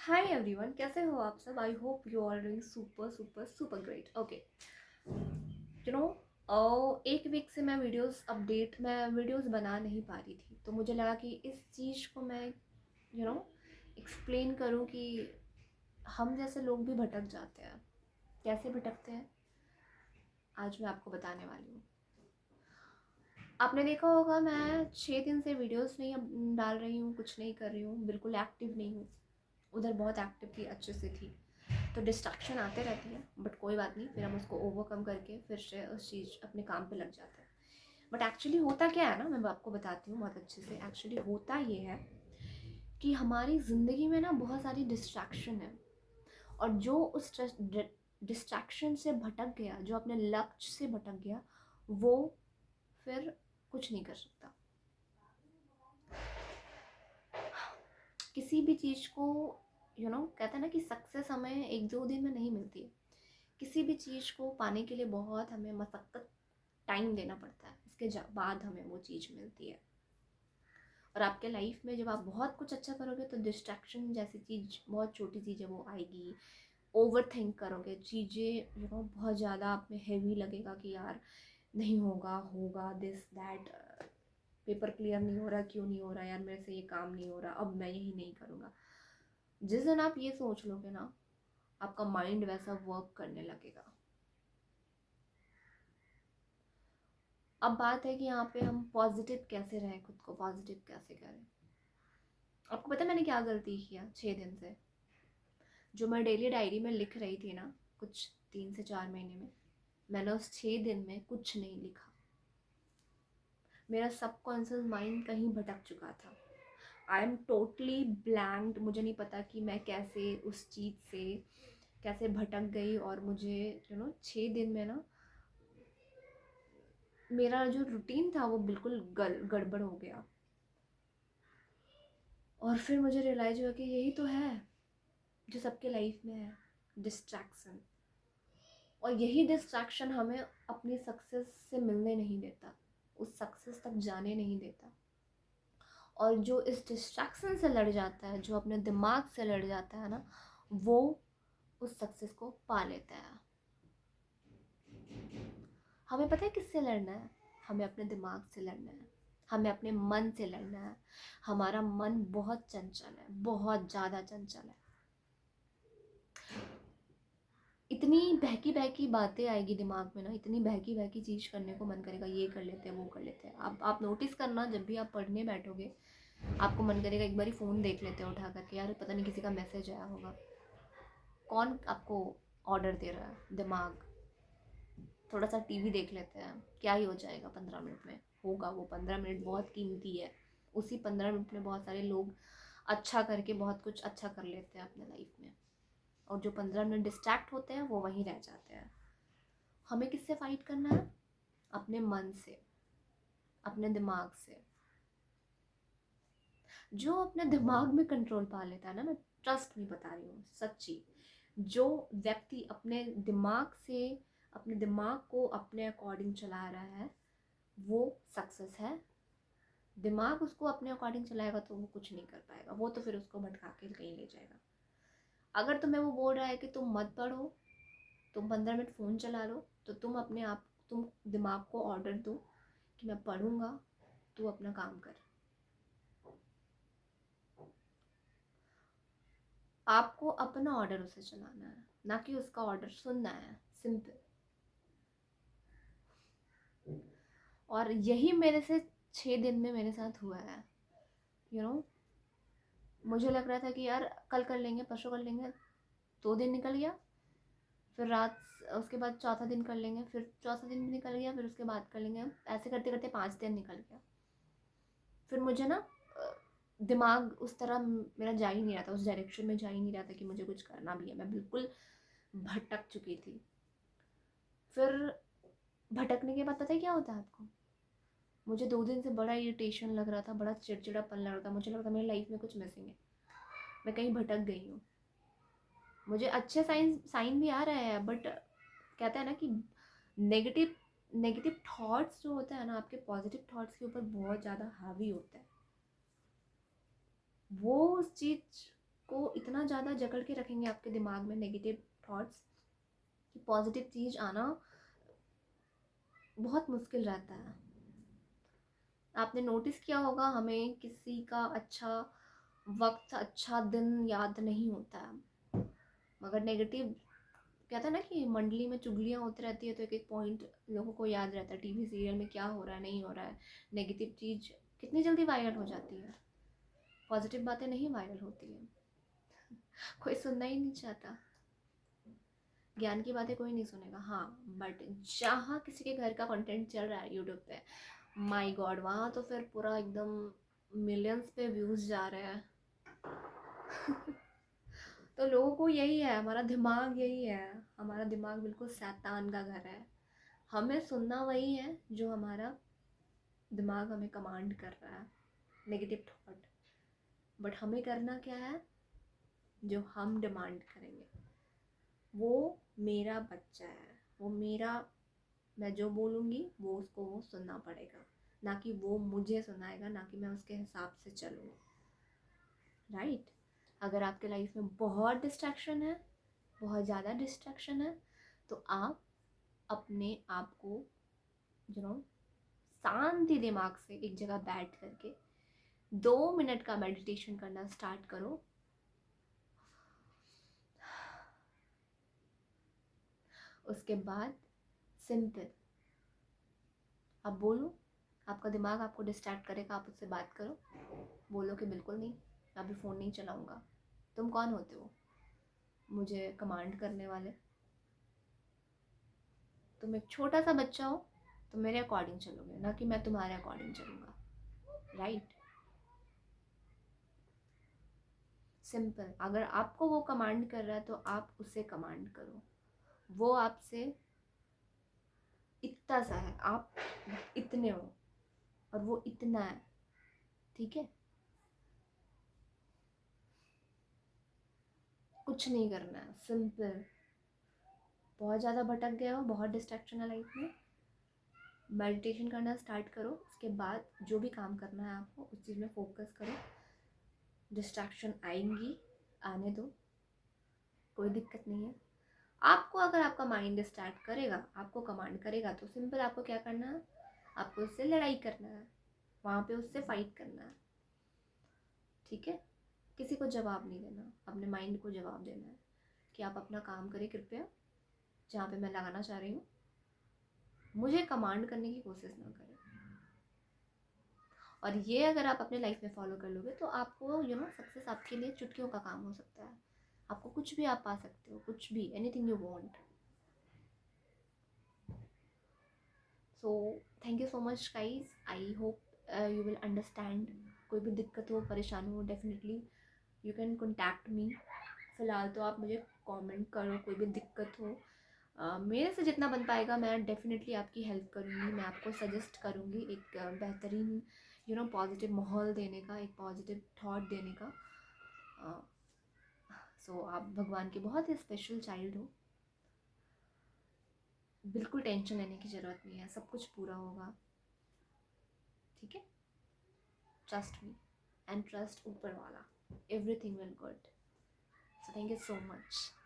Hi everyone, कैसे हो आप सब? I hope you are doing super super super great. Okay, you know एक वीक से मैं वीडियोस बना नहीं पा रही थी, तो मुझे लगा कि इस चीज़ को मैं एक्सप्लेन करूं कि हम जैसे लोग भी भटक जाते हैं। कैसे भटकते हैं आज मैं आपको बताने वाली हूँ। आपने देखा होगा मैं 6 दिन से वीडियोस नहीं डाल रही हूँ, कुछ नहीं कर रही हूँ, बिल्कुल एक्टिव नहीं हूँ। उधर बहुत एक्टिव थी, अच्छे से थी, तो डिस्ट्रैक्शन आते रहती है, बट कोई बात नहीं, फिर हम उसको ओवरकम करके फिर से उस चीज़ अपने काम पे लग जाते हैं। बट एक्चुअली होता क्या है ना, मैं आपको बताती हूँ बहुत अच्छे से। एक्चुअली होता ये है कि हमारी ज़िंदगी में ना बहुत सारी डिस्ट्रैक्शन है, और जो उस डिस्ट्रैक्शन से भटक गया, जो अपने लक्ष्य से भटक गया, वो फिर कुछ नहीं कर सकता। किसी भी चीज़ को कहते हैं ना कि सक्सेस हमें एक दो दिन में नहीं मिलती है। किसी भी चीज़ को पाने के लिए बहुत हमें मशक्क़त, टाइम देना पड़ता है, इसके बाद हमें वो चीज़ मिलती है। और आपके लाइफ में जब आप बहुत कुछ अच्छा करोगे तो डिस्ट्रैक्शन जैसी चीज़, बहुत छोटी चीज़ है, वो आएगी। ओवर थिंक करोगे चीज़ें, बहुत ज़्यादा आप में हैवी लगेगा कि यार नहीं होगा, होगा दिस दैट, पेपर क्लियर नहीं हो रहा, क्यों नहीं हो रहा यार, मेरे से ये काम नहीं हो रहा, अब मैं यही नहीं करूँगा। जिस दिन आप ये सोच लोगे ना, आपका माइंड वैसा वर्क करने लगेगा। अब बात है कि यहाँ पे हम पॉजिटिव कैसे रहें, खुद को पॉजिटिव कैसे करें। आपको पता है मैंने क्या गलती किया 6 दिन से? जो मैं डेली डायरी में लिख रही थी ना, कुछ 3 से 4 महीने में, मैंने उस 6 दिन में कुछ नहीं लिखा। मेरा सबकॉन्शियस माइंड कहीं भटक चुका था। I am totally blanked. मुझे नहीं पता कि मैं कैसे उस चीज़ से कैसे भटक गई, और मुझे 6 दिन में ना मेरा जो रूटीन था वो बिल्कुल गड़बड़ हो गया। और फिर मुझे रियलाइज़ हुआ कि यही तो है जो सबके लाइफ में है, डिस्ट्रैक्शन। और यही डिस्ट्रैक्शन हमें अपनी सक्सेस से मिलने नहीं देता, उस सक्सेस तक जाने नहीं देता। और जो इस डिस्ट्रैक्शन से लड़ जाता है, जो अपने दिमाग से लड़ जाता है ना, वो उस सक्सेस को पा लेता है। हमें पता है किससे लड़ना है? हमें अपने दिमाग से लड़ना है, हमें अपने मन से लड़ना है। हमारा मन बहुत चंचल है, बहुत ज़्यादा चंचल है। इतनी बहकी बहकी बातें आएगी दिमाग में ना, इतनी बहकी बहकी चीज़ करने को मन करेगा, ये कर लेते हैं, वो कर लेते हैं। आप नोटिस करना, जब भी आप पढ़ने बैठोगे आपको मन करेगा एक बारी फ़ोन देख लेते हैं उठा करके, यार पता नहीं किसी का मैसेज आया होगा। कौन आपको ऑर्डर दे रहा है? दिमाग। थोड़ा सा टीवी देख लेते हैं, क्या ही हो जाएगा 15 मिनट में। होगा, वो 15 मिनट बहुत कीमती है। उसी 15 मिनट में बहुत सारे लोग अच्छा करके बहुत कुछ अच्छा कर लेते हैं अपने लाइफ में, और जो 15 मिनट डिस्ट्रैक्ट होते हैं वो वहीं रह जाते हैं। हमें किससे फाइट करना है? अपने मन से, अपने दिमाग से। जो अपने दिमाग में कंट्रोल पा लेता है ना, मैं ट्रस्ट नहीं बता रही हूँ, सच्ची। जो व्यक्ति अपने दिमाग से, अपने दिमाग को अपने अकॉर्डिंग चला रहा है, वो सक्सेस है। दिमाग उसको अपने अकॉर्डिंग चलाएगा तो वो कुछ नहीं कर पाएगा, वो तो फिर उसको भटका के कहीं ले जाएगा। अगर तुम्हें वो बोल रहा है कि तुम मत पढ़ो, तुम 15 मिनट फ़ोन चला लो, तो तुम दिमाग को ऑर्डर दो कि मैं पढ़ूंगा, तू अपना काम कर। आपको अपना ऑर्डर उसे चलाना है, ना कि उसका ऑर्डर सुनना है। सिंपल। और यही मेरे से 6 दिन में मेरे साथ हुआ है। यू नो मुझे लग रहा था कि यार कल कर लेंगे, परसों कर लेंगे, 2 दिन निकल गया, फिर रात, उसके बाद चौथा दिन कर लेंगे, फिर चौथा दिन भी निकल गया, फिर उसके बाद कर लेंगे। ऐसे करते करते 5 दिन निकल गया। फिर मुझे ना दिमाग उस तरह मेरा जा ही नहीं रहा था, उस डायरेक्शन में जा ही नहीं रहा था कि मुझे कुछ करना भी है। मैं बिल्कुल भटक चुकी थी। फिर भटकने के बाद पता है क्या होता है आपको? मुझे 2 दिन से बड़ा इरिटेशन लग रहा था, बड़ा चिड़चिड़ापन लग रहा था, मुझे लग रहा था मेरी लाइफ में कुछ मिसिंग है, मैं कहीं भटक गई हूँ। मुझे अच्छे साइन साइन भी आ रहे हैं, बट कहते हैं ना कि नेगेटिव नेगेटिव थॉट्स जो होता है ना, आपके पॉजिटिव थॉट्स के ऊपर बहुत ज़्यादा हावी होता है। वो उस चीज़ को इतना ज़्यादा जकड़ के रखेंगे आपके दिमाग में नेगेटिव थॉट्स कि पॉजिटिव चीज़ आना बहुत मुश्किल रहता है। आपने नोटिस किया होगा, हमें किसी का अच्छा वक्त, अच्छा दिन याद नहीं होता है, मगर नेगेटिव कहता है ना कि मंडली में चुगलियाँ होती रहती है तो एक एक पॉइंट लोगों को याद रहता है, टीवी सीरियल में क्या हो रहा है नहीं हो रहा है। नेगेटिव चीज़ कितनी जल्दी वायरल हो जाती है, पॉजिटिव बातें नहीं वायरल होती है। कोई सुनना ही नहीं चाहता, ज्ञान की बातें कोई नहीं सुनेगा। हाँ, बट जहाँ किसी के घर का कंटेंट चल रहा है यूट्यूब पे, माय गॉड, वहाँ तो फिर पूरा एकदम मिलियंस पे व्यूज़ जा रहे हैं। तो लोगों को यही है, हमारा दिमाग यही है, हमारा दिमाग बिल्कुल शैतान का घर है। हमें सुनना वही है जो हमारा दिमाग हमें कमांड कर रहा है, नेगेटिव थॉट। बट हमें करना क्या है, जो हम डिमांड करेंगे। वो मेरा बच्चा है, वो मेरा, मैं जो बोलूँगी वो उसको वो सुनना पड़ेगा, ना कि वो मुझे सुनाएगा, ना कि मैं उसके हिसाब से चलूँ। राइट? अगर आपके लाइफ में बहुत डिस्ट्रैक्शन है, बहुत ज़्यादा डिस्ट्रैक्शन है, तो आप अपने आप को शांति दिमाग से एक जगह बैठ करके 2 मिनट का मेडिटेशन करना स्टार्ट करो। उसके बाद सिंपल आप बोलो, आपका दिमाग आपको डिस्ट्रैक्ट करेगा, आप उससे बात करो, बोलो कि बिल्कुल नहीं, मैं अभी फ़ोन नहीं चलाऊँगा। तुम कौन होते हो मुझे कमांड करने वाले? तुम एक छोटा सा बच्चा हो, तुम मेरे अकॉर्डिंग चलोगे, ना कि मैं तुम्हारे अकॉर्डिंग चलूँगा। राइट? सिंपल। अगर आपको वो कमांड कर रहा है तो आप उसे कमांड करो। वो आपसे इतना सा है, आप इतने हो और वो इतना है। ठीक है? कुछ नहीं करना है, सिंपल। बहुत ज़्यादा भटक गए हो, बहुत डिस्ट्रैक्शन है लाइफ में, मेडिटेशन करना स्टार्ट करो। उसके बाद जो भी काम करना है आपको उस चीज़ में फोकस करो। डिस्ट्रैक्शन आएंगी, आने दो, कोई दिक्कत नहीं है। आपको अगर आपका माइंड डिस्ट्रैक्ट करेगा, आपको कमांड करेगा, तो सिंपल आपको क्या करना है, आपको उससे लड़ाई करना है, वहाँ पे उससे फाइट करना है। ठीक है? किसी को जवाब नहीं देना, अपने माइंड को जवाब देना है कि आप अपना काम करें कृपया, जहाँ पे मैं लगाना चाह रही हूँ, मुझे कमांड करने की कोशिश ना करें। और ये अगर आप अपने लाइफ में फॉलो कर लोगे तो आपको सक्सेस आपके लिए चुटकियों का काम हो सकता है। आपको कुछ भी आप पा सकते हो, कुछ भी, anything you want. So thank you so much guys, I hope you will understand. कोई भी दिक्कत हो, परेशानी हो, definitely you can contact me. फ़िलहाल तो आप मुझे कमेंट करो, कोई भी दिक्कत हो। मेरे से जितना बन पाएगा मैं डेफिनेटली आपकी हेल्प करूँगी, मैं आपको सजेस्ट करूँगी एक बेहतरीन पॉजिटिव माहौल देने का, एक पॉजिटिव थॉट देने का। सो आप भगवान के बहुत ही स्पेशल चाइल्ड हो, बिल्कुल टेंशन लेने की ज़रूरत नहीं है, सब कुछ पूरा होगा। ठीक है? ट्रस्ट मी एंड ट्रस्ट ऊपर वाला, everything will good. So thank you so much.